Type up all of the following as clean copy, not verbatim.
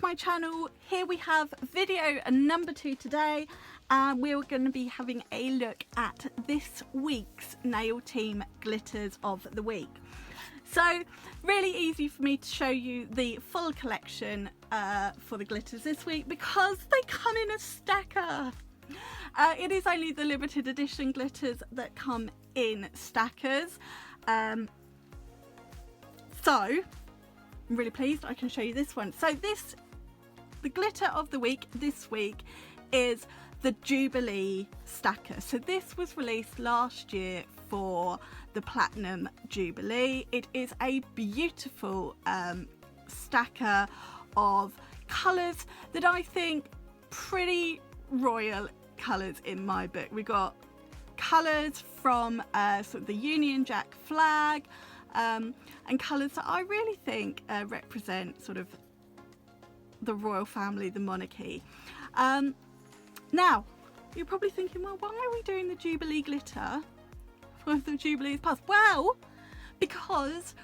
my channel. Here we have video number 2 today, and we're going to be having a look at this week's nail team glitters of the week. So really easy for me to show you the full collection for the glitters this week because they come in a stacker. It is only the limited edition glitters that come in stackers. So I'm really pleased I can show you this one. So the glitter of the week this week is the Jubilee stacker. So this was released last year for the Platinum Jubilee. It is a beautiful stacker of colours that I think pretty royal colours in my book. We got colours from sort of the Union Jack flag and colours that I really think represent sort of the royal family, the monarchy. Now you're probably thinking, well, why are we doing the Jubilee glitter for the Jubilee's past? Well, because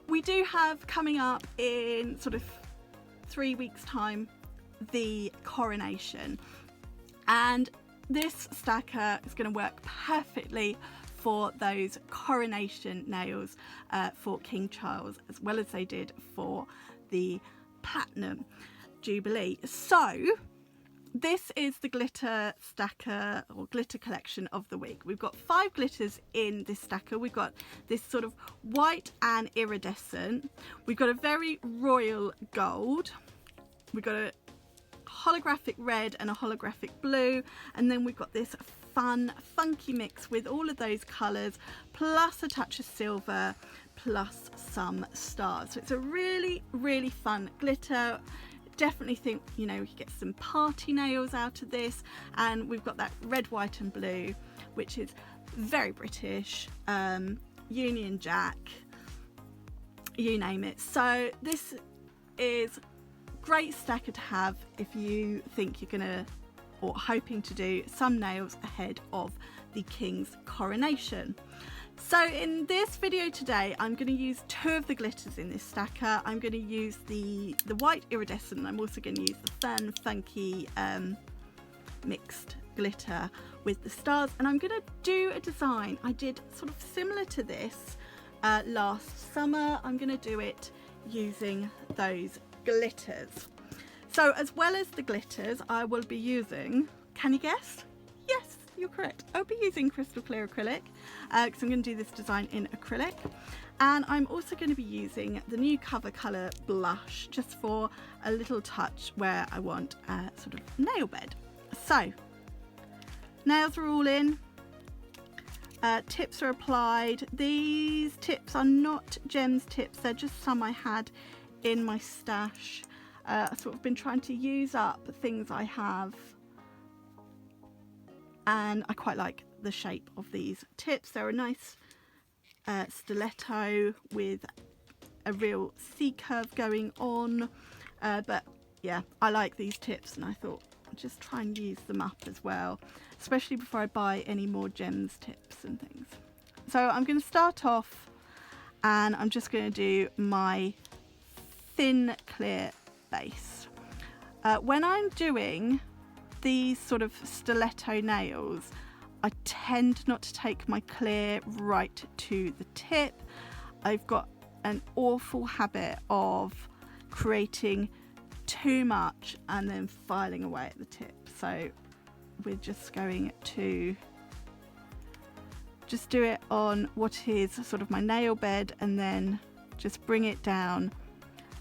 we do have coming up in sort of 3 weeks time the coronation, and this stacker is going to work perfectly for those coronation nails for King Charles, as well as they did for the Platinum Jubilee. So this is the glitter stacker or glitter collection of the week. We've got 5 glitters in this stacker. We've got this sort of white and iridescent. We've got a very royal gold. We've got a holographic red and a holographic blue, and then we've got this fun funky mix with all of those colours plus a touch of silver plus some stars. So it's a really fun glitter. Definitely think, you know, we could get some party nails out of this. And we've got that red, white and blue, which is very British, Union Jack, you name it. So this is great stacker to have if you think you're gonna or hoping to do some nails ahead of the King's coronation. So in this video today, I'm going to use 2 of the glitters in this stacker. I'm going to use the white iridescent, and I'm also going to use the fun funky mixed glitter with the stars, and I'm going to do a design I did sort of similar to this last summer. I'm going to do it using those glitters. So as well as the glitters, I will be using, can you guess? Yes, you're correct. I'll be using crystal clear acrylic because I'm going to do this design in acrylic, and I'm also going to be using the new cover colour blush just for a little touch where I want a sort of nail bed. So nails are all in, tips are applied. These tips are not gems tips, they're just some I had in my stash. I've sort of been trying to use up things I have, and I quite like the shape of these tips. They're a nice stiletto with a real C curve going on, but yeah, I like these tips, and I thought I'd just try and use them up as well, especially before I buy any more gems tips and things. So I'm going to start off, and I'm just going to do my thin clear base. When I'm doing these sort of stiletto nails, I tend not to take my clear right to the tip. I've got an awful habit of creating too much and then filing away at the tip. So we're just going to just do it on what is sort of my nail bed, and then just bring it down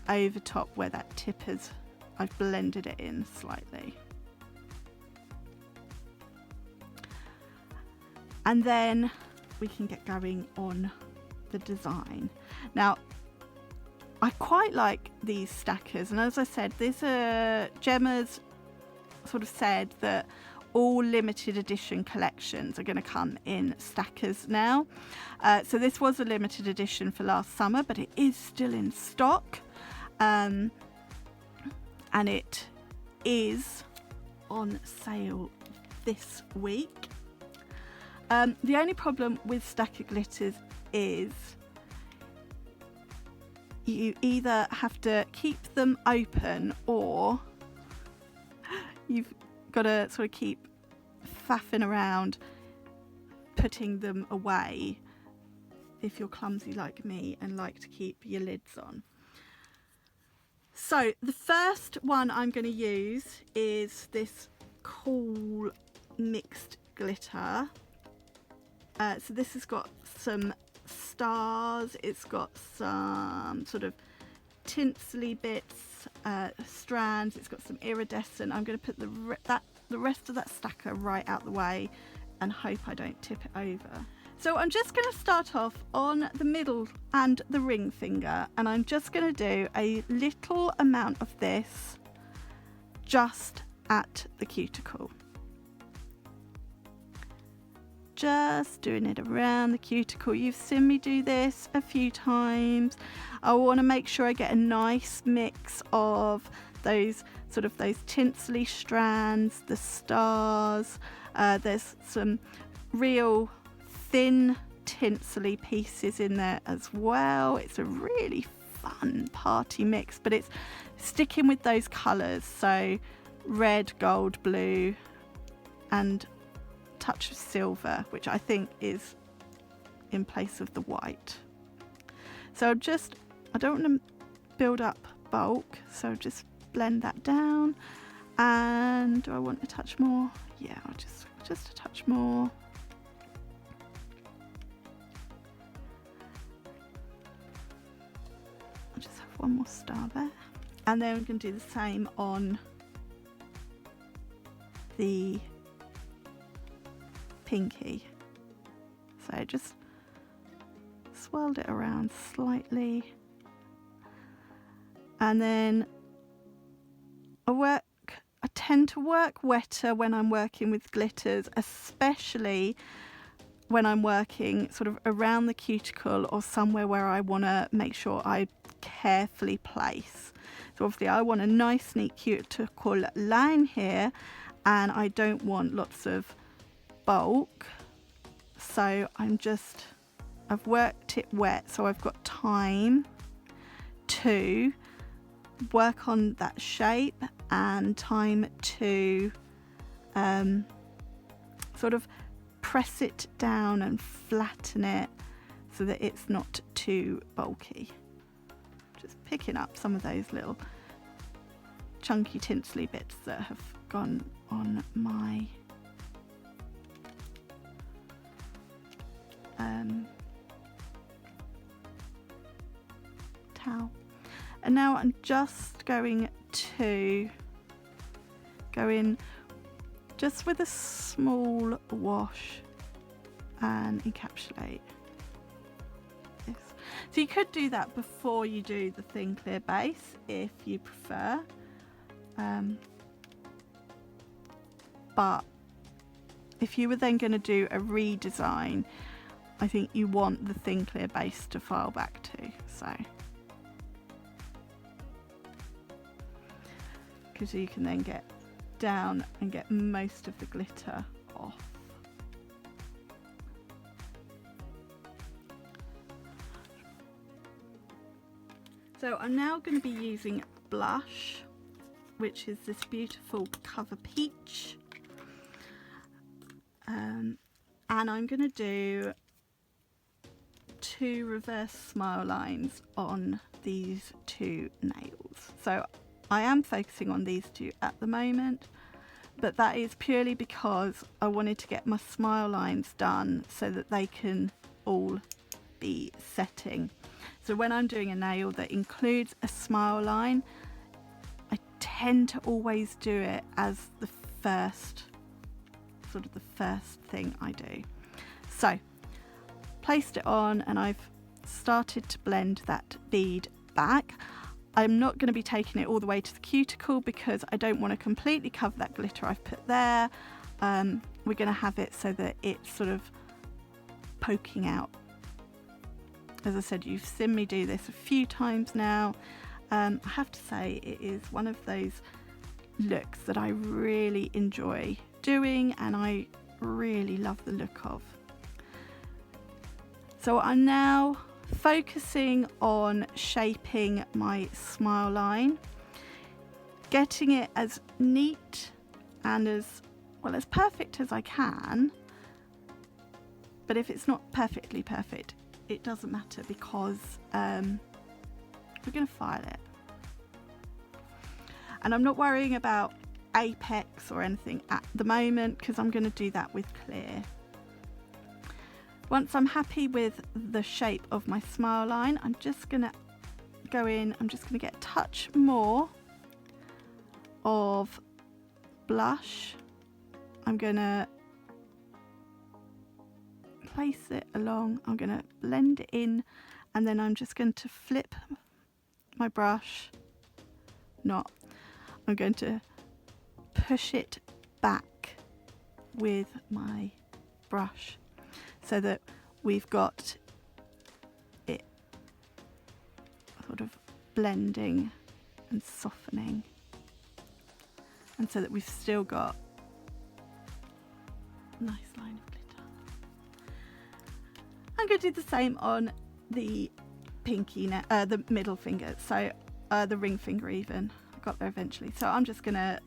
over top where that tip is. I've blended it in slightly, and then we can get going on the design. Now I quite like these stackers, and as I said, these are Gemma's sort of said that all limited edition collections are going to come in stackers now. So this was a limited edition for last summer, but it is still in stock. And it is on sale this week. The only problem with stacker glitters is you either have to keep them open or you've got to sort of keep faffing around putting them away if you're clumsy like me and like to keep your lids on. So the first one I'm going to use is this cool mixed glitter. So this has got some stars, it's got some sort of tinsely bits, strands, it's got some iridescent. I'm going to put the rest of that stacker right out the way and hope I don't tip it over. So I'm just going to start off on the middle and the ring finger, and I'm just going to do a little amount of this just at the cuticle. Just doing it around the cuticle. You've seen me do this a few times. I want to make sure I get a nice mix of those tinsely strands, the stars. There's some real thin tinsely pieces in there as well. It's a really fun party mix, but it's sticking with those colours, so red, gold, blue and touch of silver, which I think is in place of the white. So I don't want to build up bulk, so just blend that down. And do I want a touch more? Yeah, I'll just a touch more. I'll just have one more star there. And then we're going to do the same on the pinky. So just swirled it around slightly. And then I tend to work wetter when I'm working with glitters, especially when I'm working sort of around the cuticle or somewhere where I want to make sure I carefully place. So obviously I want a nice neat cuticle line here, and I don't want lots of bulk. So I've worked it wet, so I've got time to work on that shape and time to sort of press it down and flatten it so that it's not too bulky. Just picking up some of those little chunky tinsely bits that have gone on my towel. And now I'm just going to go in just with a small wash and encapsulate this. So you could do that before you do the thin clear base if you prefer, but if you were then going to do a redesign, I think you want the thin clear base to file back to, so because you can then get down and get most of the glitter off. So I'm now going to be using blush, which is this beautiful Cover Peach, and I'm going to do 2 reverse smile lines on these 2 nails. So I am focusing on these 2 at the moment, but that is purely because I wanted to get my smile lines done so that they can all be setting. So when I'm doing a nail that includes a smile line, I tend to always do it as the first thing I do. So placed it on and I've started to blend that bead back. I'm not going to be taking it all the way to the cuticle because I don't want to completely cover that glitter I've put there. We're going to have it so that it's sort of poking out. As I said, you've seen me do this a few times now. I have to say it is one of those looks that I really enjoy doing and I really love the look of. So I'm now focusing on shaping my smile line, getting it as neat and as well as perfect as I can. But if it's not perfectly perfect, it doesn't matter, because we're going to file it. And I'm not worrying about apex or anything at the moment, because I'm going to do that with clear. Once I'm happy with the shape of my smile line, I'm just going to go in, I'm just going to get a touch more of blush. I'm going to place it along, I'm going to blend it in, and then I'm just going to flip my brush, I'm going to push it back with my brush so that we've got it sort of blending and softening, and so that we've still got a nice line of glitter. I'm going to do the same on the pinky, the middle finger, so the ring finger even. I got there eventually, so I'm just going to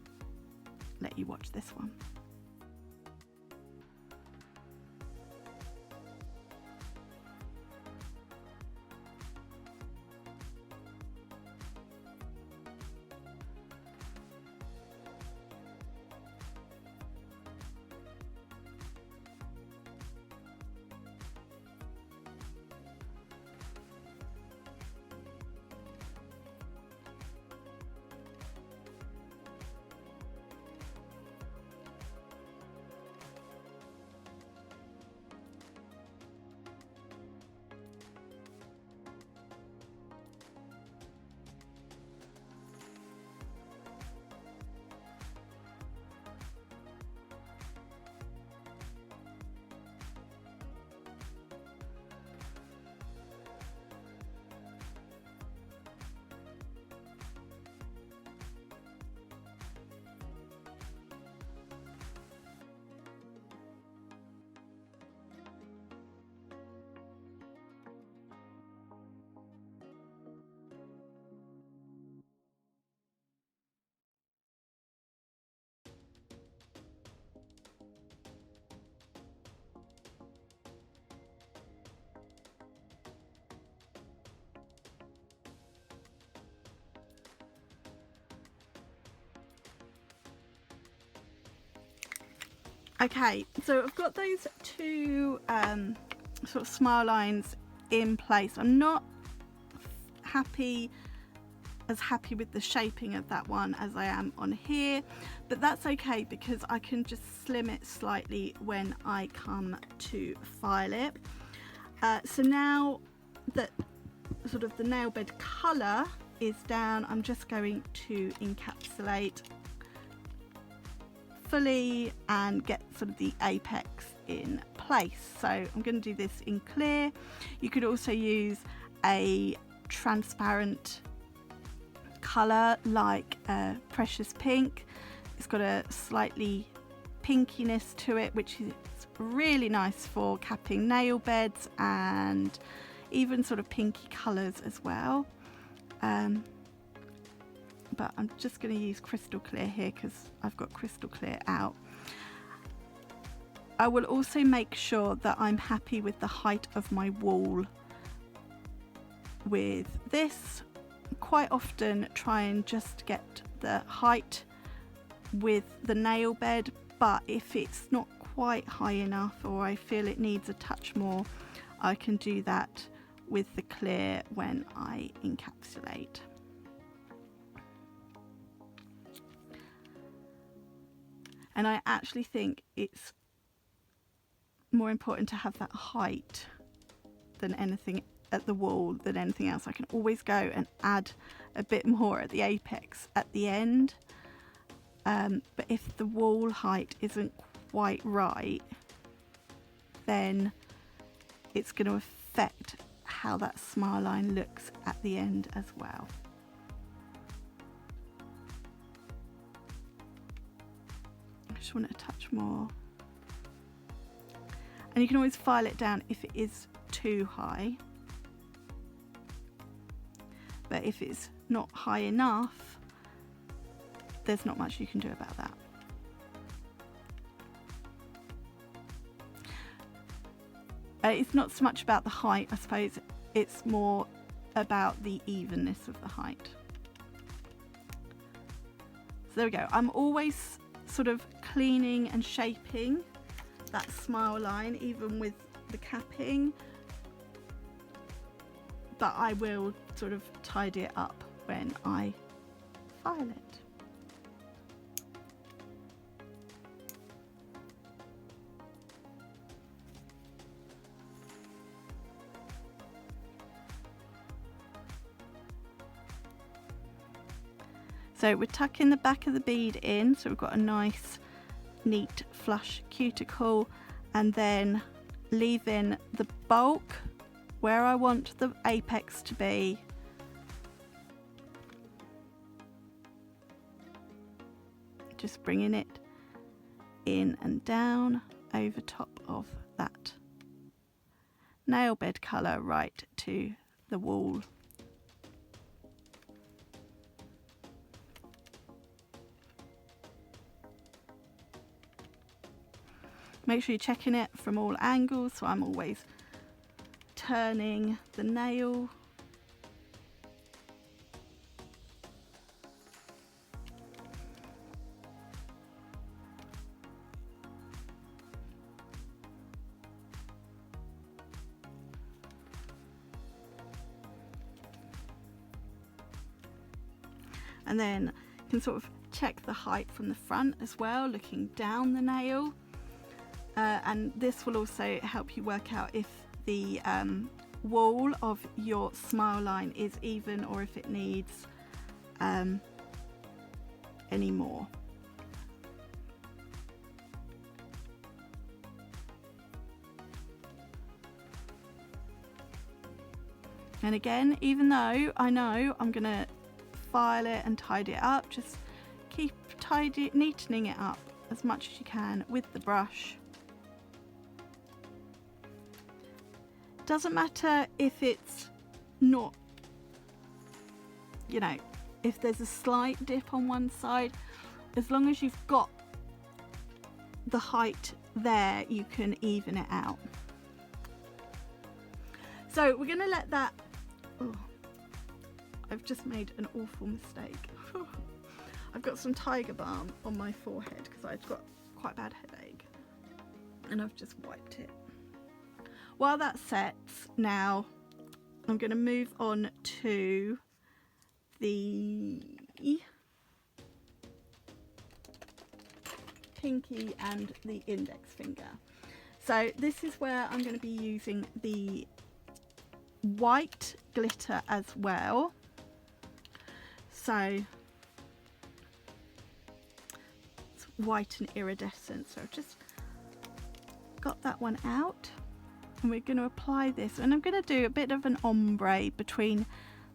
let you watch this one. Okay, so I've got those two sort of smile lines in place. I'm not as happy with the shaping of that one as I am on here, but that's okay because I can just slim it slightly when I come to file it. So now that sort of the nail bed colour is down, I'm just going to encapsulate fully and get sort of the apex in place. So I'm going to do this in clear. You could also use a transparent colour like Precious Pink. It's got a slightly pinkiness to it, which is really nice for capping nail beds and even sort of pinky colours as well. But I'm just going to use Crystal Clear here because I've got Crystal Clear out. I will also make sure that I'm happy with the height of my wall with this. Quite often try and just get the height with the nail bed, but if it's not quite high enough or I feel it needs a touch more, I can do that with the clear when I encapsulate. And I actually think it's more important to have that height than anything at the wall than anything else. I can always go and add a bit more at the apex at the end. But if the wall height isn't quite right, then it's going to affect how that smile line looks at the end as well. I just want a touch more. And you can always file it down if it is too high. but if it's not high enough, there's not much you can do about that. It's not so much about the height, I suppose, it's more about the evenness of the height. So there we go. I'm always sort of cleaning and shaping that smile line, even with the capping, but I will sort of tidy it up when I file it. So we're tucking the back of the bead in, so we've got a nice neat flush cuticle, and then leaving the bulk where I want the apex to be. Just bringing it in and down over top of that nail bed colour right to the wall. Make sure you're checking it from all angles, so I'm always turning the nail. And then you can sort of check the height from the front as well, looking down the nail. And this will also help you work out if the wall of your smile line is even or if it needs any more. And again, even though I know I'm going to file it and tidy it up, just keep neatening it up as much as you can with the brush. Doesn't matter if it's not, you know, if there's a slight dip on one side, as long as you've got the height there, you can even it out. So we're going to let that, oh, I've just made an awful mistake. I've got some Tiger Balm on my forehead because I've got quite a bad headache, and I've just wiped it. While that sets, now I'm going to move on to the pinky and the index finger. So this is where I'm going to be using the white glitter as well. So it's white and iridescent, so I've just got that one out. And we're going to apply this, and I'm going to do a bit of an ombre between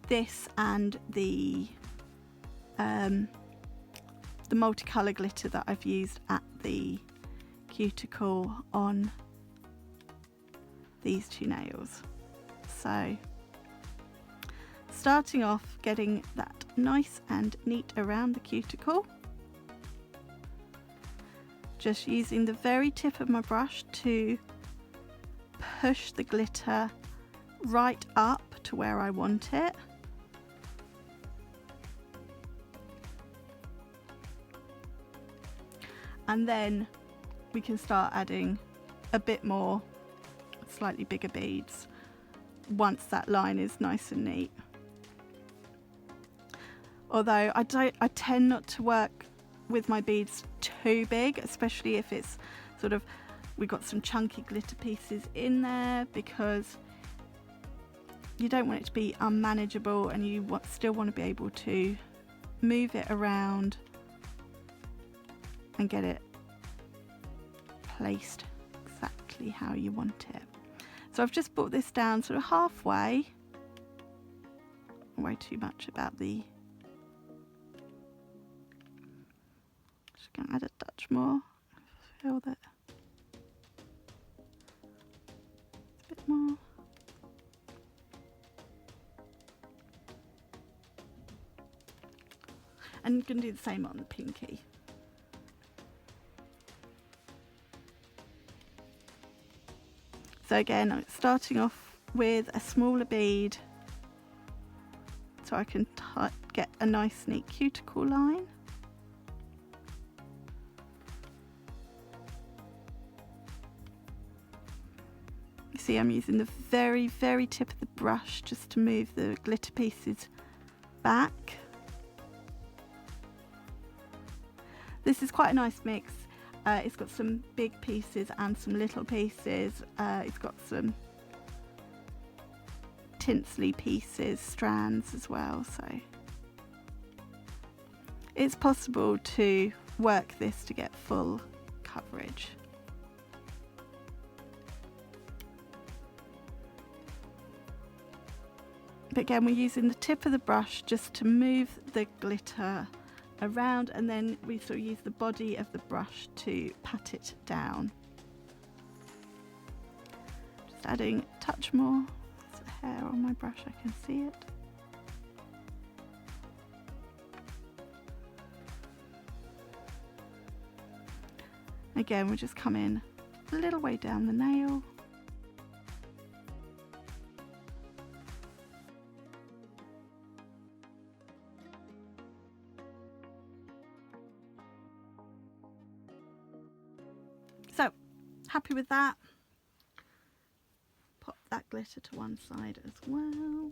this and the multicolour glitter that I've used at the cuticle on these two nails. So starting off, getting that nice and neat around the cuticle, just using the very tip of my brush to push the glitter right up to where I want it. And then we can start adding a bit more, slightly bigger beads once that line is nice and neat. Although I tend not to work with my beads too big, especially if it's sort of, we've got some chunky glitter pieces in there, because you don't want it to be unmanageable, and you still want to be able to move it around and get it placed exactly how you want it. So I've just brought this down sort of halfway. Way too much about the, just going to add a touch more. Feel that a bit more. and I'm going to do the same on the pinky. So again, I'm starting off with a smaller bead so I can get a nice neat cuticle line. You see I'm using the very, very tip of the brush just to move the glitter pieces back. This is quite a nice mix. It's got some big pieces and some little pieces. It's got some tinsely pieces, strands as well, so it's possible to work this to get full coverage. But again, we're using the tip of the brush just to move the glitter around, and then we sort of use the body of the brush to pat it down. Just adding a touch more. There's a hair on my brush, I can see it. Again, we'll just come in a little way down the nail. So, happy with that. Pop that glitter to one side as well.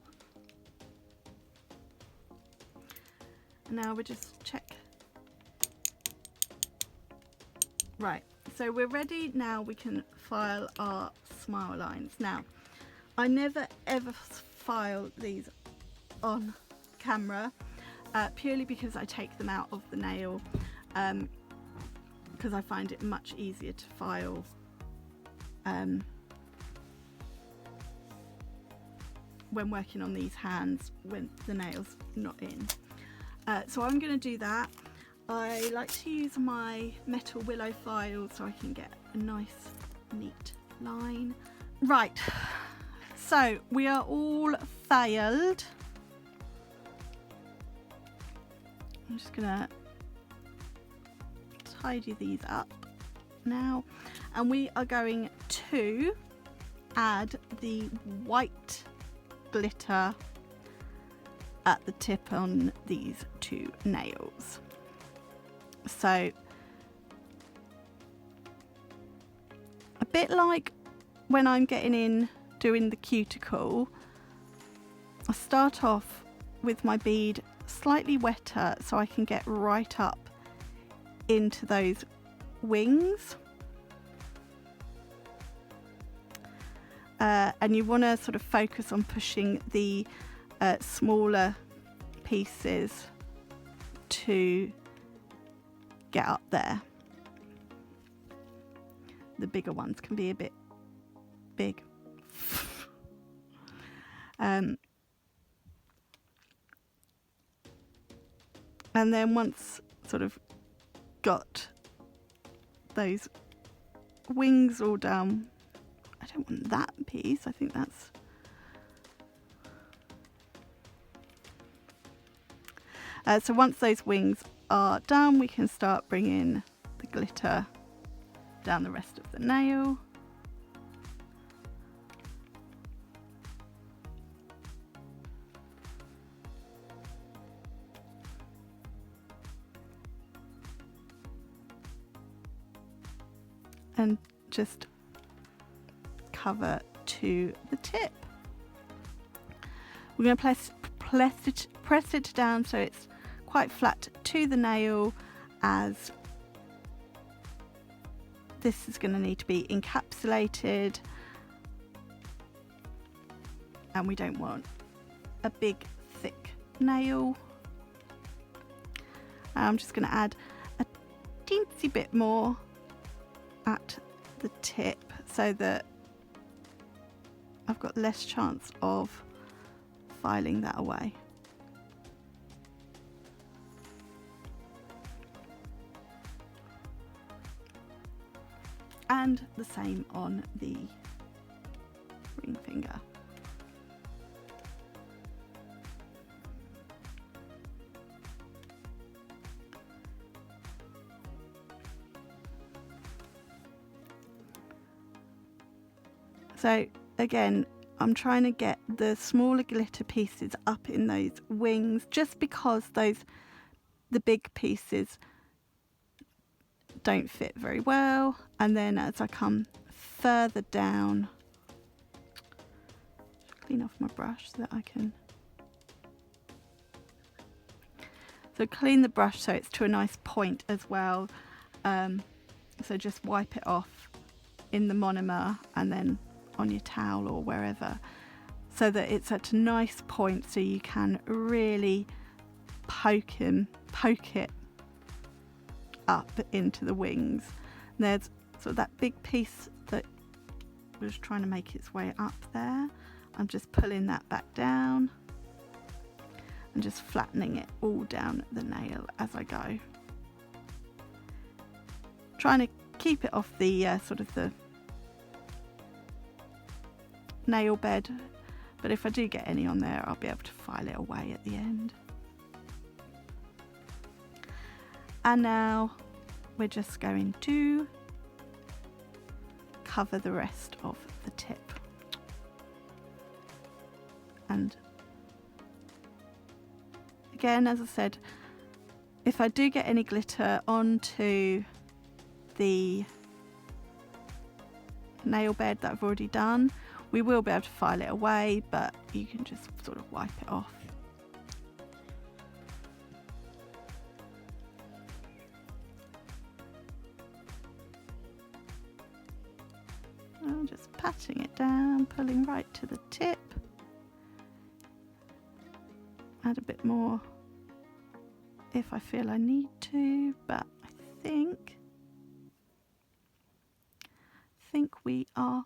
And now we'll just check. Right, so we're ready now. We can file our smile lines. Now, I never ever file these on camera, purely because I take them out of the nail. Because I find it much easier to file when working on these hands when the nail's not in. So I'm going to do that. I like to use my metal willow file so I can get a nice neat line. Right, so we are all filed. I'm just going to tidy these up now, and we are going to add the white glitter at the tip on these two nails. So a bit like when I'm getting in doing the cuticle, I start off with my bead slightly wetter so I can get right up into those wings, and you want to sort of focus on pushing the smaller pieces to get up there. The bigger ones can be a bit big. And then once sort of got those wings all down, I don't want that piece, I think that's so once those wings are done, we can start bringing the glitter down the rest of the nail. And just cover to the tip. We're going to press it down so it's quite flat to the nail, as this is going to need to be encapsulated, and we don't want a big thick nail. I'm just going to add a teensy bit more at the tip so that I've got less chance of filing that away. And the same on the ring finger. So again, I'm trying to get the smaller glitter pieces up in those wings, just because the big pieces don't fit very well. And then as I come further down, clean off my brush so that I can, so clean the brush so it's to a nice point as well. So just wipe it off in the monomer and then on your towel or wherever, so that it's at a nice point so you can really poke it up into the wings. And there's sort of that big piece that was trying to make its way up there. I'm just pulling that back down and just flattening it all down the nail as I go. Trying to keep it off the sort of the nail bed, but if I do get any on there, I'll be able to file it away at the end. And now we're just going to cover the rest of the tip. And again, as I said, if I do get any glitter onto the nail bed that I've already done, we will be able to file it away, but you can just sort of wipe it off. I'm just patting it down, pulling right to the tip. Add a bit more if I feel I need to, but I think we are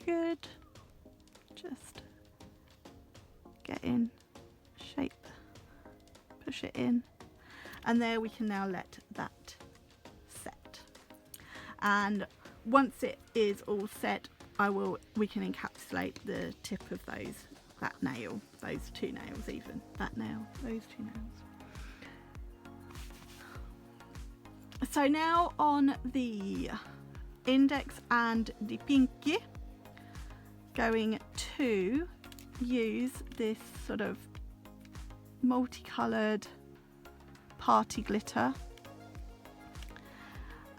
good. Just get in shape, push it in, and there we can now let that set. And once it is all set, we can encapsulate the tip of that nail, those two nails, even that nail, those two nails. So now on the index and the pinky, going to use this sort of multicolored party glitter,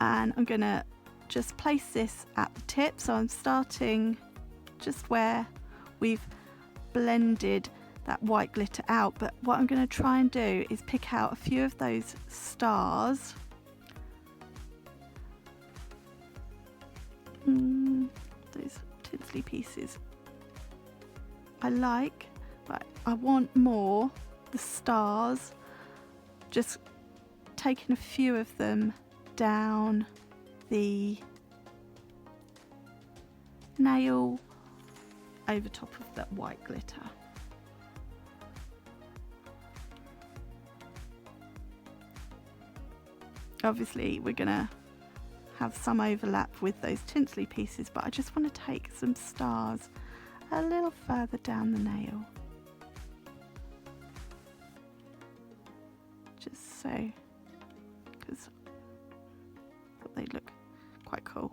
and I'm gonna just place this at the tip. So I'm starting just where we've blended that white glitter out, but what I'm going to try and do is pick out a few of those stars. Those tinsely pieces I like, but I want more the stars, just taking a few of them down the nail over top of that white glitter. Obviously we're gonna have some overlap with those tinsely pieces, but I just want to take some stars a little further down the nail, just so, because I thought they'd look quite cool.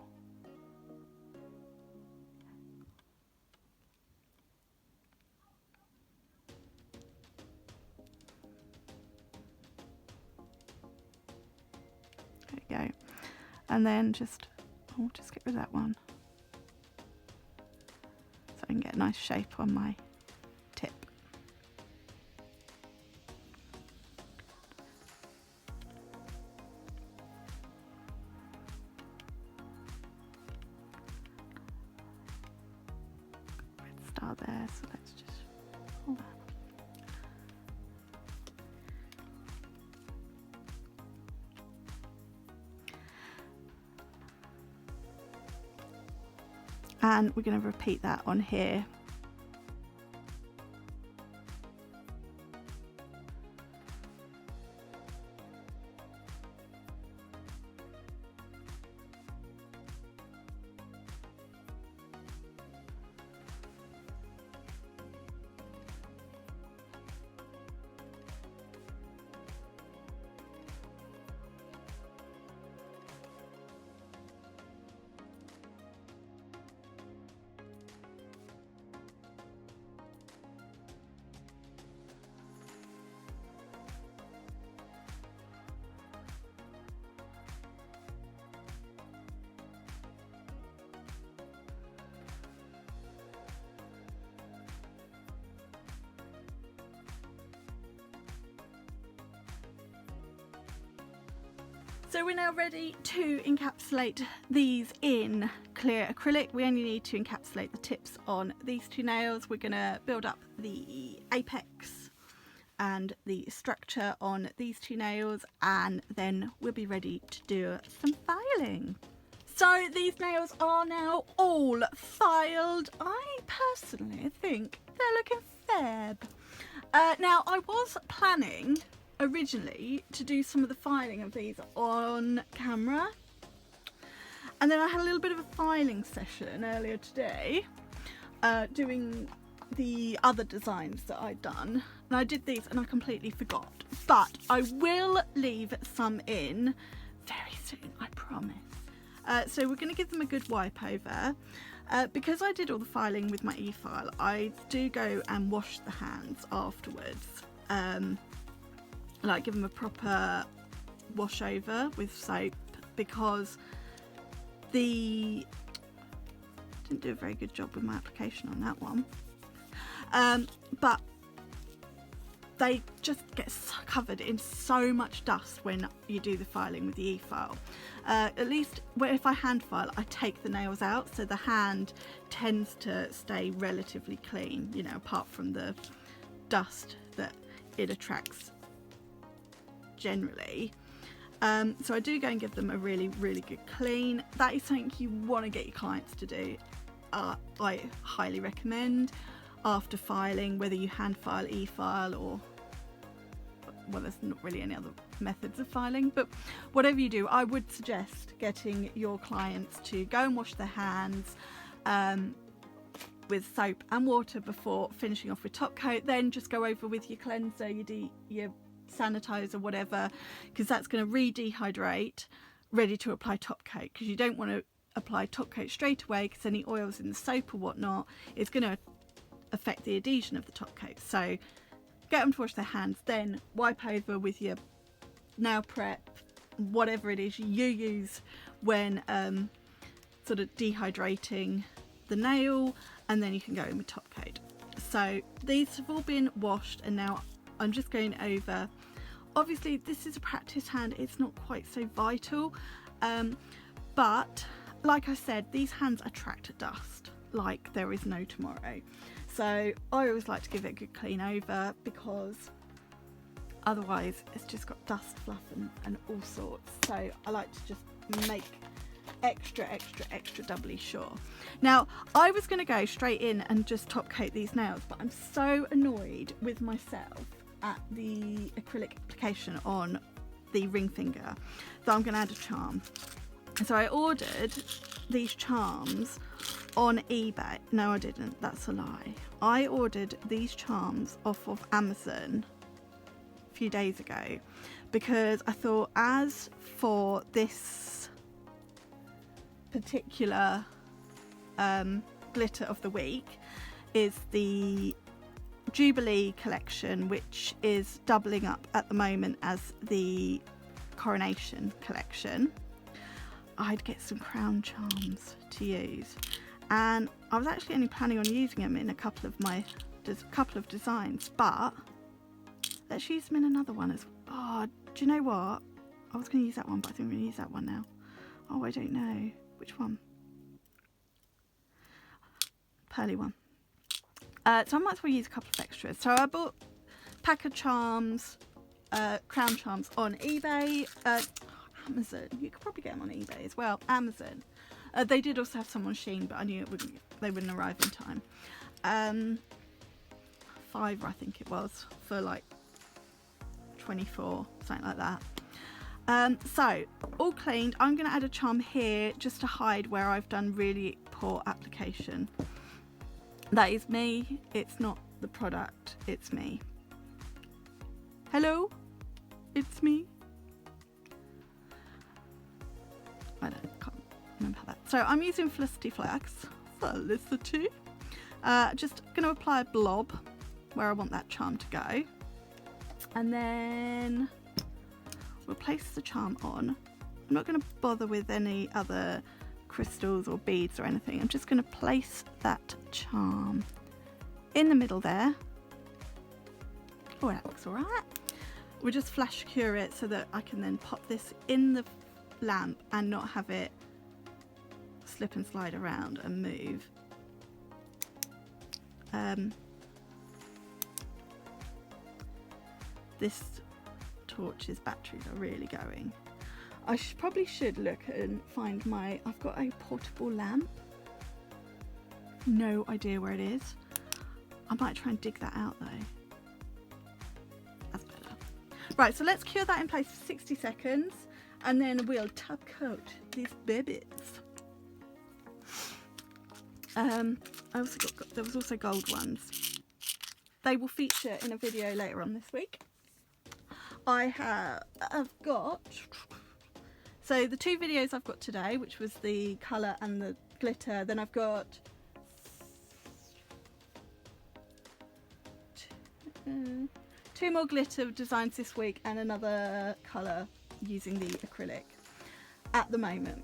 There we go. And then just get rid of that one, so I can get a nice shape on my tip. Red star there, so let's just hold that. And we're going to repeat that on here. So we're now ready to encapsulate these in clear acrylic. We only need to encapsulate the tips on these two nails. We're going to build up the apex and the structure on these two nails, and then we'll be ready to do some filing. So these nails are now all filed. I personally think they're looking fab. Now I was planning originally to do some of the filing of these on camera, and then I had a little bit of a filing session earlier today doing the other designs that I'd done, and I did these and I completely forgot, but I will leave some in very soon, I promise. So we're going to give them a good wipe over. Because I did all the filing with my e-file, I do go and wash the hands afterwards, like give them a proper wash over with soap, because didn't do a very good job with my application on that one, but they just get covered in so much dust when you do the filing with the e-file. At least if I hand file, I take the nails out, so the hand tends to stay relatively clean, you know, apart from the dust that it attracts generally. So I do go and give them a really, really good clean. That is something you want to get your clients to do. I highly recommend after filing, whether you hand file, e-file, or, well, there's not really any other methods of filing, but whatever you do, I would suggest getting your clients to go and wash their hands with soap and water before finishing off with top coat. Then just go over with your cleanser, your sanitizer, whatever, because that's going to re-dehydrate, ready to apply top coat, because you don't want to apply top coat straight away, because any oils in the soap or whatnot is going to affect the adhesion of the top coat. So get them to wash their hands, then wipe over with your nail prep, whatever it is you use when sort of dehydrating the nail, and then you can go in with top coat. So these have all been washed, and now I'm just going over. Obviously this is a practice hand, it's not quite so vital, but like I said, these hands attract dust like there is no tomorrow. So I always like to give it a good clean over, because otherwise it's just got dust, fluff and all sorts. So I like to just make extra doubly sure. Now I was going to go straight in and just top coat these nails, but I'm so annoyed with myself at the acrylic application on the ring finger that I'm going to add a charm. So I ordered these charms on eBay. No, I didn't, that's a lie. I ordered these charms off of Amazon a few days ago, because I thought, as for this particular glitter of the week is the Jubilee collection, which is doubling up at the moment as the Coronation collection, I'd get some crown charms to use. And I was actually only planning on using them in a couple of designs, but let's use them in another one as well. Oh, do you know what? I was going to use that one, but I think I'm going to use that one now. Oh, I don't know. Which one? Pearly one. So I might as well use a couple of extras. So I bought a pack of charms, crown charms on eBay, Amazon. You could probably get them on eBay as well. Amazon. They did also have some on Shein, but I knew they wouldn't arrive in time. £5, I think it was, for like 24, something like that. So all cleaned. I'm going to add a charm here just to hide where I've done really poor application. That is me. It's not the product, it's me. Hello, it's me. Can't remember how that. So I'm using Felicity Flax. Felicity. Just going to apply a blob where I want that charm to go, and then we'll place the charm on. I'm not going to bother with any other crystals or beads or anything. I'm just going to place that charm in the middle there. Oh, that looks all right. We'll just flash cure it so that I can then pop this in the lamp and not have it slip and slide around and move. This torch's batteries are really going. I probably should look and find I've got a portable lamp. No idea where it is. I might try and dig that out though. That's better. Right, so let's cure that in place for 60 seconds and then we'll top coat these babies. There was also gold ones. They will feature in a video later on this week. I've got, so the 2 videos I've got today, which was the colour and the glitter, then I've got 2 more glitter designs this week and another colour using the acrylic at the moment.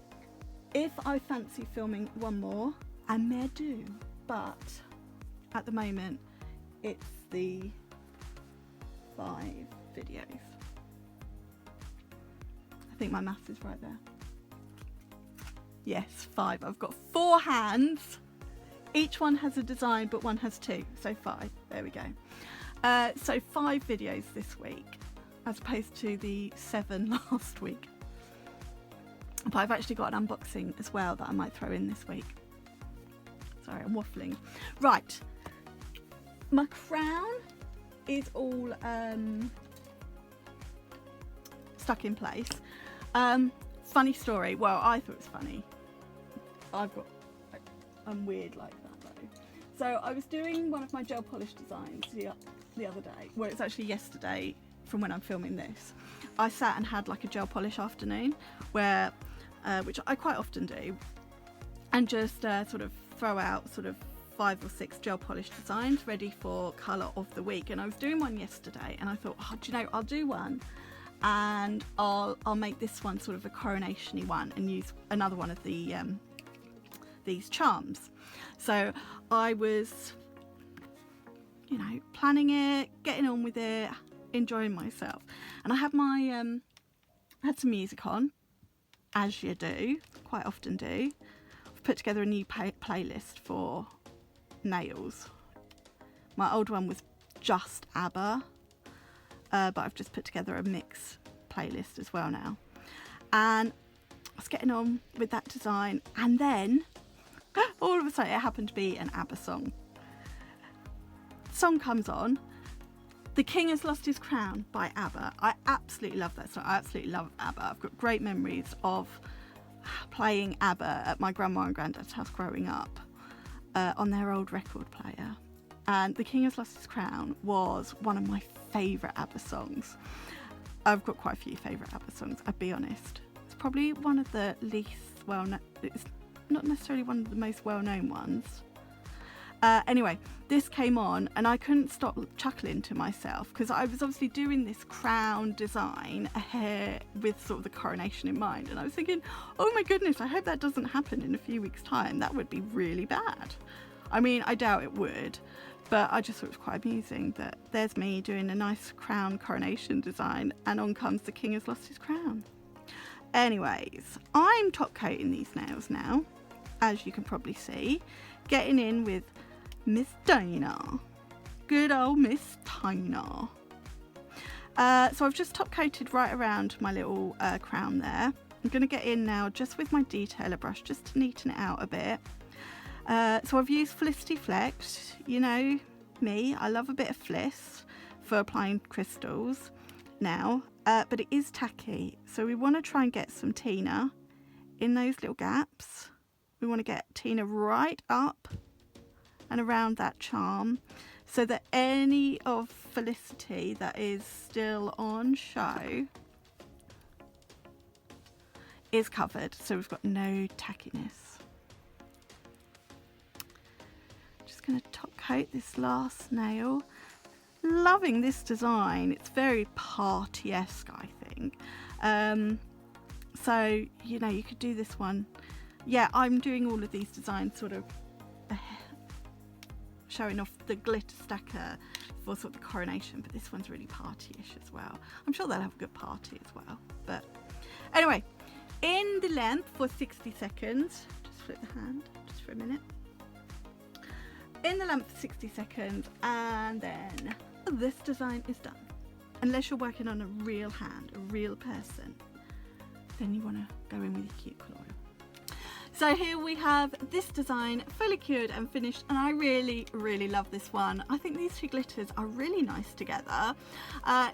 If I fancy filming one more, I may do, but at the moment it's the 5 videos. I think my maths is right there. Yes, 5. I've got 4 hands. Each one has a design, but one has 2, so 5. There we go. So 5 videos this week, as opposed to the 7 last week. But I've actually got an unboxing as well that I might throw in this week. Sorry, I'm waffling. Right, my crown is all stuck in place. Funny story. Well, I thought it was funny. I'm weird like that though. So I was doing one of my gel polish designs the other day. Well, it's actually yesterday from when I'm filming this. I sat and had like a gel polish afternoon where, which I quite often do, and just sort of throw out sort of 5 or 6 gel polish designs ready for colour of the week. And I was doing one yesterday and I thought, oh, do you know, I'll do one and I'll make this one sort of a coronation-y one and use another one of the these charms. So I was, you know, planning it, getting on with it, enjoying myself, and I had my had some music on, as you do, quite often do. I've put together a new playlist for nails. My old one was just ABBA, but I've just put together a mix playlist as well now, and I was getting on with that design, and then all of a sudden it happened to be an ABBA song. Song comes on, The King Has Lost His Crown by ABBA. I absolutely love that song. I absolutely love ABBA. I've got great memories of playing ABBA at my grandma and granddad's house growing up on their old record player. And The King Has Lost His Crown was one of my favourite ABBA songs. I've got quite a few favourite ABBA songs, I'll be honest. It's probably one of the least well-known, it's not necessarily one of the most well-known ones. Anyway, this came on and I couldn't stop chuckling to myself because I was obviously doing this crown design with sort of the coronation in mind, and I was thinking, oh my goodness, I hope that doesn't happen in a few weeks' time. That would be really bad. I mean, I doubt it would, but I just thought it was quite amusing that there's me doing a nice crown coronation design and on comes The King Has Lost His Crown. Anyways, I'm top coating these nails now, as you can probably see, getting in with Miss Dana, good old Miss Tina. So I've just top coated right around my little crown there. I'm going to get in now just with my detailer brush just to neaten it out a bit. So I've used Felicity Flex, you know me, I love a bit of fliss for applying crystals now, but it is tacky, so we want to try and get some Tina in those little gaps. We want to get Tina right up and around that charm so that any of Felicity that is still on show is covered, so we've got no tackiness. Just going to top coat this last nail. Loving this design, it's very party-esque, I think. So, you know, you could do this one. Yeah, I'm doing all of these designs sort of showing off the glitter stacker for sort of the coronation, but this one's really party-ish as well. I'm sure they'll have a good party as well. But anyway, in the length for 60 seconds. Just flip the hand just for a minute. In the length for 60 seconds, and then this design is done. Unless you're working on a real hand, a real person, then you want to go in with your cuticle oil. So here we have this design fully cured and finished, and I really love this one. I think these two glitters are really nice together.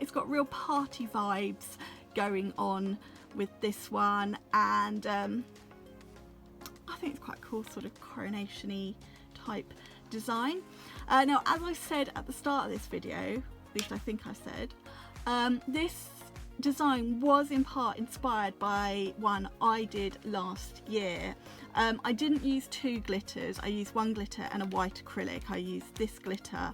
It's got real party vibes going on with this one, and I think it's quite cool, sort of coronation-y type design. Now, as I said at the start of this video, at least I think I said, this design was in part inspired by one I did last year. I didn't use two glitters, I used one glitter and a white acrylic. I used this glitter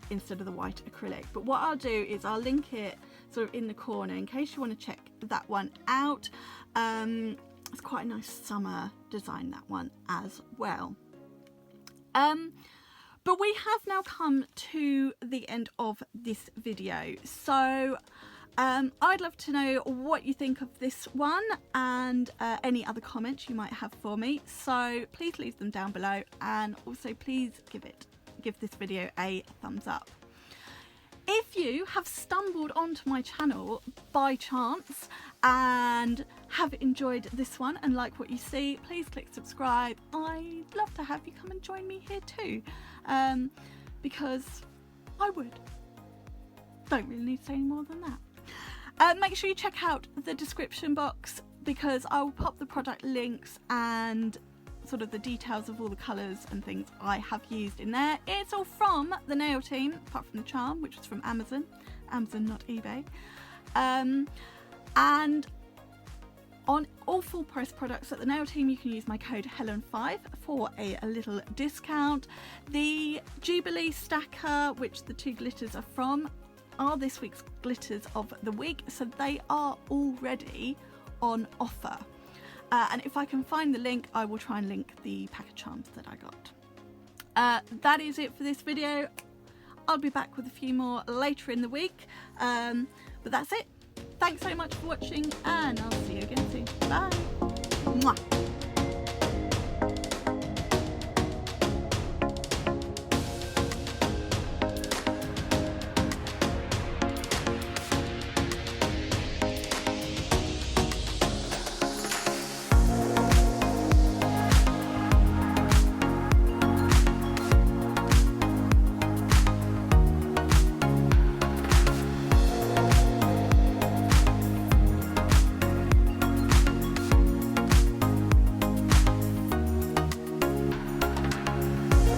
instead of the white acrylic, but what I'll do is I'll link it sort of in the corner in case you want to check that one out. It's quite a nice summer design, that one as well. But we have now come to the end of this video, so I'd love to know what you think of this one and any other comments you might have for me, so please leave them down below, and also please give this video a thumbs up. If you have stumbled onto my channel by chance and have enjoyed this one and like what you see, please click subscribe. I'd love to have you come and join me here too, because I would. Don't really need to say any more than that. Make sure you check out the description box, because I will pop the product links and sort of the details of all the colours and things I have used in there. It's all from the nail team, apart from the charm, which was from Amazon, not eBay. And on all full price products at the nail team, you can use my code Helen5 for a little discount. The Jubilee stacker, which the two glitters are from, are this week's glitters of the week, so they are already on offer. And if I can find the link, I will try and link the pack of charms that I got. That is it for this video. I'll be back with a few more later in the week, but that's it. Thanks so much for watching, and I'll see you again soon. Bye. Mwah.